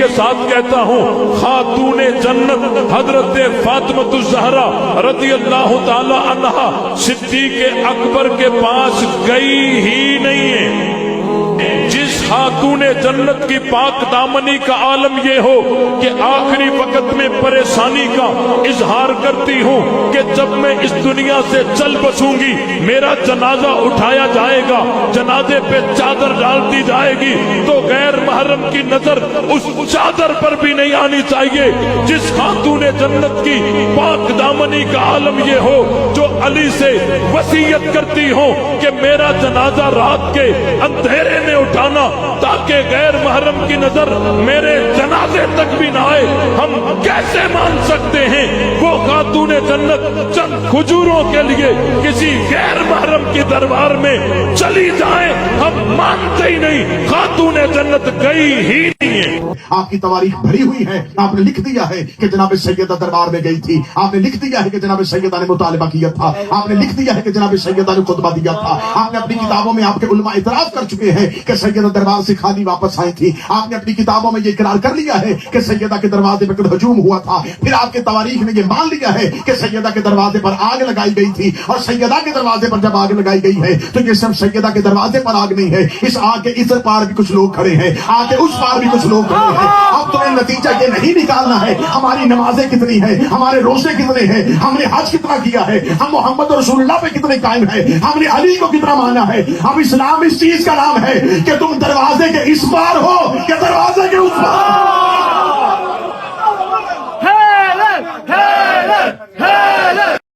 के साथ कहता हूँ, खातूने जन्नत हजरत फातिमा ज़हरा रज़ी अल्लाह ताला अन्हा सिद्दीक़ अकबर के पास गई ही नहीं है। जिस खातूने जन्नत की पाक दामनी का आलम ये हो कि आखिरी वक्त में परेशानी का इजहार करती हूँ कि जब मैं इस दुनिया से चल बसूंगी मेरा जनाजा उठाया जाएगा, जनाजे पे चादर डाल दी जाएगी तो गैर महरम की नजर उस चादर पर भी नहीं आनी चाहिए। जिस खातूने जन्नत की पाक दामनी का आलम ये हो जो अली से वसीयत करती हो कि मेरा जनाजा रात के अंधेरे में उठाना ताकि गैर महरम की नजर मेरे जनाजे तक भी ना आए, हम कैसे मान सकते हैं वो खातूने जन्नत चंद खुजूरों के लिए किसी गैर महरम के दरबार में चली जाए? हम मानते ही नहीं, खातूने जन्नत गई ही नहीं है। आपकी तवारीख भरी हुई है, आपने लिख दिया है कि जनाब सैयदा दरबार में गई थी, आपने लिख दिया है कि जनाब सैयदा ने मुतालिबा किया था, आपने लिख दिया है कि जनाब सैयदा ने खुतबा दिया था, आपने अपनी किताबों में आपके उलमा इतराफ कर चुके हैं कि सैयदा दरबार से खाली वापस आई थी, आपने अपनी किताबों में ये इकरार कर लिया है कि सैयदा के दरवाजे पर हजूम हुआ था, फिर आपके तवारीख ने ये मान लिया है कि सैयदा के दरवाजे पर आग लगाई गई थी और सैयदा के दरवाजे पर जब आग लगाई गई है तो ये सिर्फ सैयदा के दरवाजे पर आग नहीं है, इस आग के इस पार भी कुछ लोग खड़े हैं, आग के उस पार भी कुछ लोग खड़े हैं। अब तुम्हें नतीजा ये नहीं निकालना है हमारी नमाजें कितनी है, हमारे रोजे कितने हैं, हमने हज कितना किया है, हम मोहम्मद रसूलुल्लाह पे कितने कायम है, हमने अली को कितना माना है। अब इस्लाम इस चीज का नाम है कि तुम दरवाजे के इस पार हो कि दरवाजे के उस पार।